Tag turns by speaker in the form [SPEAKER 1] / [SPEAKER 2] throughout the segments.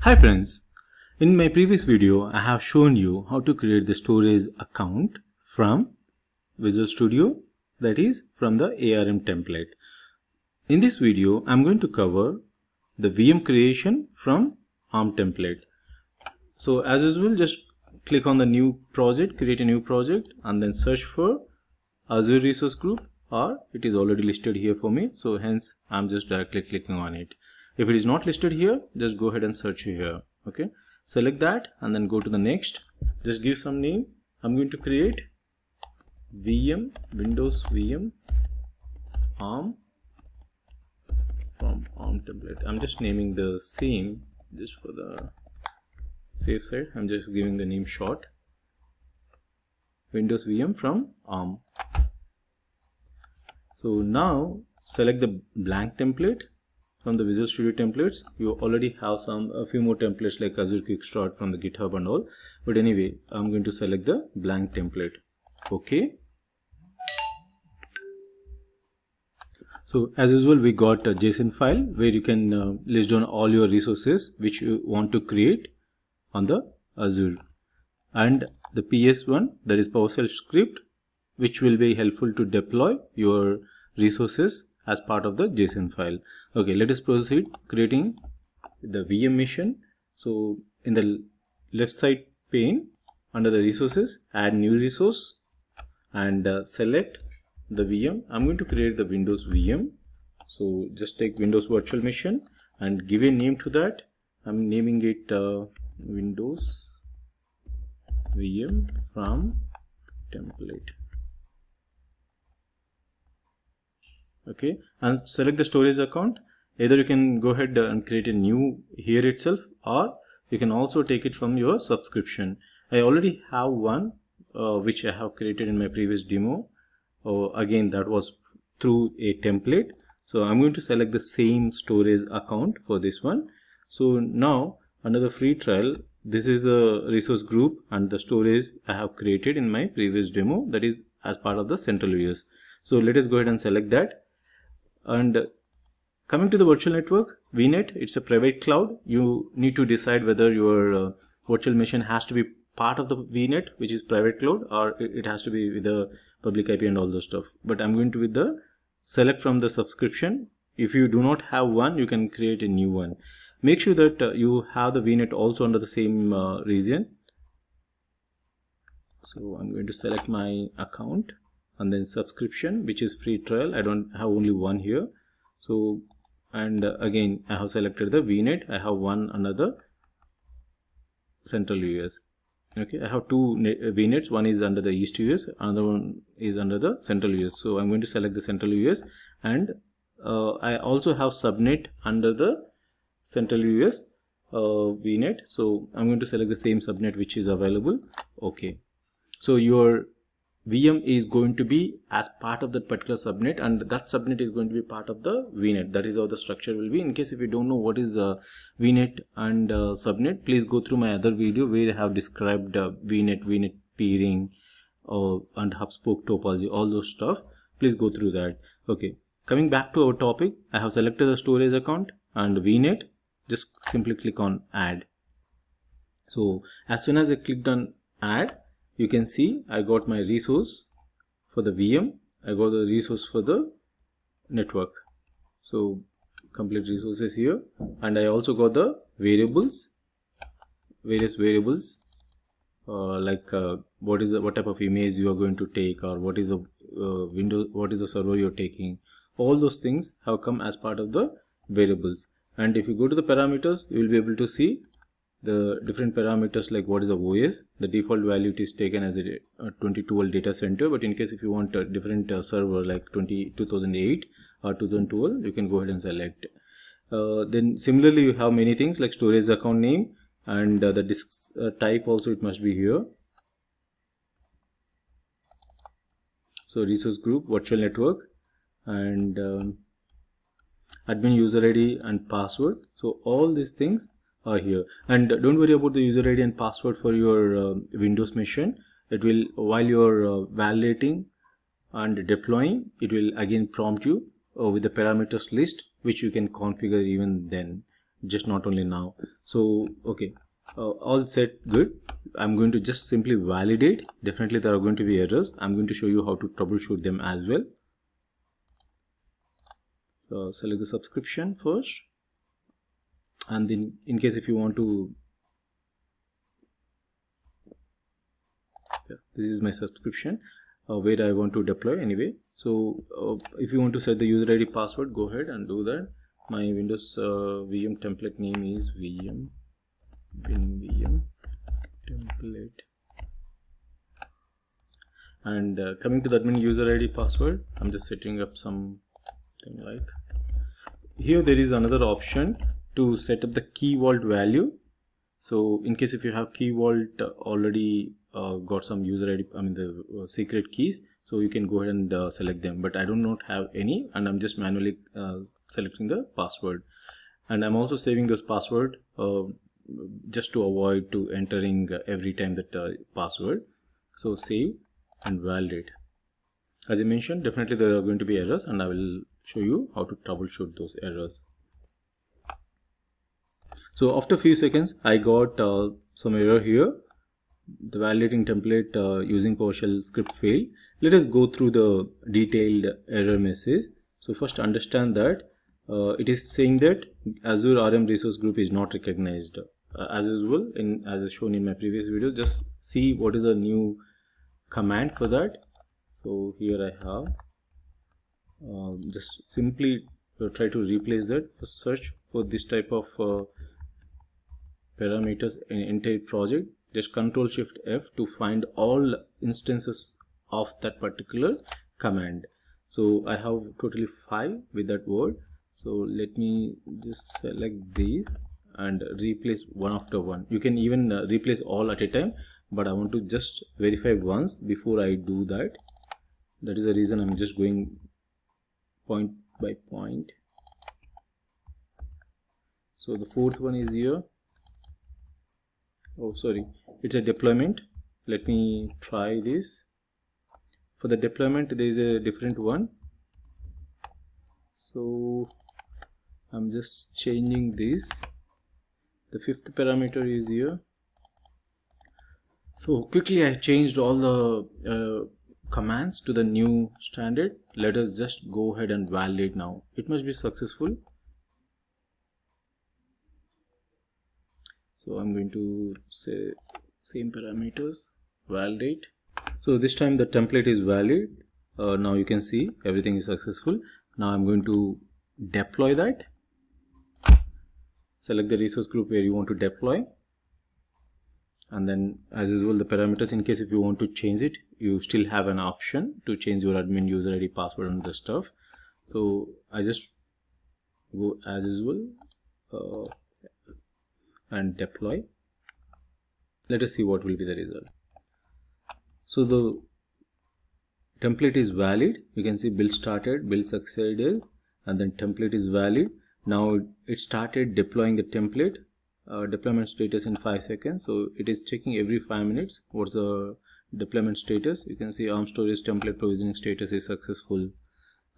[SPEAKER 1] Hi friends, in my previous video I have shown you how to create the storage account from Visual Studio, that is from the ARM template. In this video I am going to cover the VM creation from ARM template. So as usual, just click on the new project, create a new project and then search for Azure Resource Group, or it is already listed here for me, so hence I am just directly clicking on it. If it is not listed here, just go ahead and search here. Okay, select that and then go to the next. Just give some name. I'm going to create VM, Windows VM ARM from ARM template. I'm just naming the same just for the safe side. I'm just giving the name short, Windows VM from ARM. So now select the blank template from the Visual Studio templates. You already have a few more templates like Azure Quick Start from the GitHub and all, but anyway I'm going to select the blank template. Okay, so as usual we got a JSON file where you can list down all your resources which you want to create on the Azure, and the PS1, that is PowerShell script, which will be helpful to deploy your resources as part of the JSON file. Okay, let us proceed creating the VM machine. So in the left side pane under the resources, add new resource and select the VM. I'm going to create the Windows VM. So just take Windows Virtual Machine and give a name to that. I'm naming it Windows VM from template. Okay, and select the storage account. Either you can go ahead and create a new here itself, or you can also take it from your subscription. I already have one which I have created in my previous demo. Again, that was through a template. So I'm going to select the same storage account for this one. So now under the free trial, this is a resource group and the storage I have created in my previous demo, that is as part of the central US. So let us go ahead and select that. And coming to the virtual network, VNet, it's a private cloud. You need to decide whether your virtual machine has to be part of the VNet, which is private cloud, or it has to be with the public IP and all those stuff. But I'm going to with the select from the subscription. If you do not have one, you can create a new one. Make sure that you have the VNet also under the same region. So I'm going to select my account and then subscription, which is free trial. I don't have only one here. So, and again I have selected the VNet. I have one under the central US. Okay, I have two VNets. One is under the East US, another one is under the central US. So I'm going to select the central US, and I also have subnet under the central US VNet. So I'm going to select the same subnet which is available. Okay, so your VM is going to be as part of that particular subnet, and that subnet is going to be part of the VNet. That is how the structure will be. In case if you don't know what is VNet and subnet, please go through my other video where I have described VNet peering and hub spoke topology, all those stuff. Please go through that. Okay, coming back to our topic, I have selected the storage account and VNet. Just simply click on add. So as soon as I clicked on add, you can see I got my resource for the VM, I got the resource for the network. So complete resources here, and I also got the variables, various variables like what type of image you are going to take, or what is the Windows, what is the server you're taking. All those things have come as part of the variables. And if you go to the parameters, you will be able to see the different parameters, like what is the OS. The default value it is taken as a 2012 data center, but in case if you want a different server like 2008 or 2012, you can go ahead and select. Then similarly you have many things like storage account name, and the disk type also it must be here. So resource group, virtual network, and admin user ID and password. So all these things are here, and don't worry about the user ID and password for your Windows machine. It will, while you're validating and deploying, it will again prompt you with the parameters list, which you can configure even then. just not only now. So okay, all set, good. I'm going to just simply validate. Definitely there are going to be errors. I'm going to show you how to troubleshoot them as well. Select the subscription first, and then in case if you want to, this is my subscription where I want to deploy anyway. So if you want to set the user ID password, go ahead and do that. My Windows VM template name is VM template, and coming to the admin user ID password, I'm just setting up something like here. There is another option to set up the key vault value. So in case if you have key vault already got some user ID, I mean the secret keys, so you can go ahead and select them, but I do not have any, and I'm just manually selecting the password, and I'm also saving this password just to avoid to entering every time that password. So save and validate. As I mentioned, definitely there are going to be errors, and I will show you how to troubleshoot those errors. So after a few seconds, I got some error here. The validating template using PowerShell script failed. Let us go through the detailed error message. So first understand that it is saying that Azure RM resource group is not recognized. As usual, as shown in my previous video, just see what is the new command for that. So here I have just simply try to replace that. Search for this type of parameters in entire project. Just Control Shift F to find all instances of that particular command. So I have totally 5 with that word. So let me just select these and replace one after one. You can even replace all at a time, but I want to just verify once before I do that. That is the reason I'm just going point by point. So the fourth one is here. Oh sorry, it's a deployment. Let me try this. For the deployment there is a different one, so I'm just changing this. The fifth parameter is here. So quickly I changed all the commands to the new standard. Let us just go ahead and validate now. It must be successful. So I'm going to say same parameters, validate. So this time the template is valid. Now you can see everything is successful. Now I'm going to deploy that. Select the resource group where you want to deploy, and then as usual the parameters, in case if you want to change it, you still have an option to change your admin user ID password and the stuff. So I just go as usual and deploy. Let us see what will be the result. So the template is valid. You can see build started, build succeeded, and then template is valid. Now it started deploying the template. Deployment status in 5 seconds. So it is checking every 5 minutes what's the deployment status. You can see ARM storage template provisioning status is successful,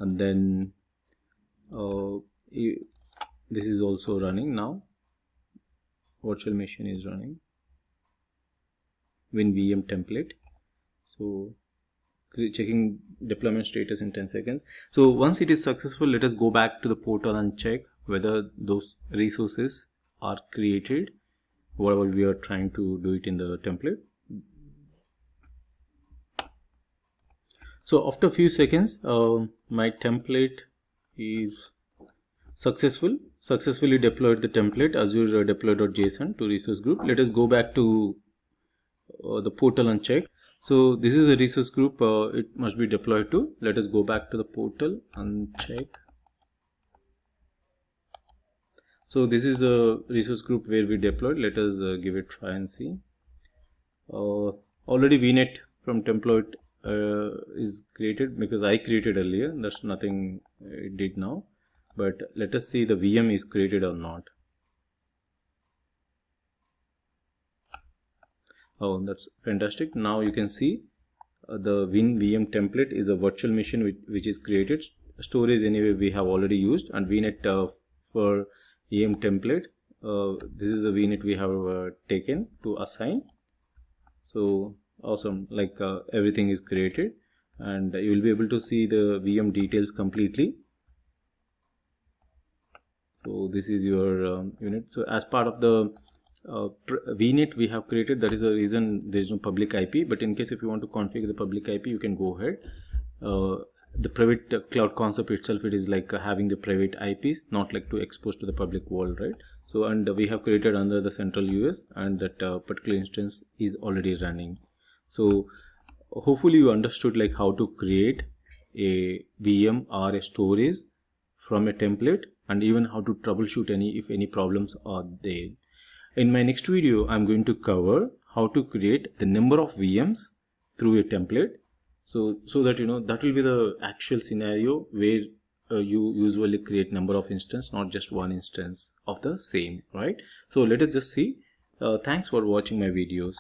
[SPEAKER 1] and then this is also running now. Virtual machine is running. WinVM template. So checking deployment status in 10 seconds. So once it is successful, let us go back to the portal and check whether those resources are created, whatever we are trying to do it in the template. So after a few seconds, my template is successfully deployed the template Azure deploy.json to resource group. Let us go back to the portal and check. So this is a resource group, it must be deployed to. Let us go back to the portal and check. So this is a resource group where we deployed. Let us give it a try and see. Already VNet from template is created because I created earlier. That's nothing it did now. But let us see the VM is created or not. Oh, that's fantastic. Now you can see the WinVM template is a virtual machine which is created. Storage anyway we have already used, and VNet for EM template. This is a VNet we have taken to assign. So awesome, like everything is created, and you will be able to see the VM details completely. So this is your unit. So as part of the VNet we have created, that is the reason there is no public IP, but in case if you want to configure the public IP, you can go ahead. The private cloud concept itself, it is like having the private IPs, not like to expose to the public world, right? So, and we have created under the central US, and that particular instance is already running. So hopefully you understood like how to create a VM or a storage from a template, and even how to troubleshoot if any problems are there. In my next video, I'm going to cover how to create the number of VMs through a template. So that that will be the actual scenario where you usually create number of instances, not just one instance of the same, right? So let us just see. Thanks for watching my videos.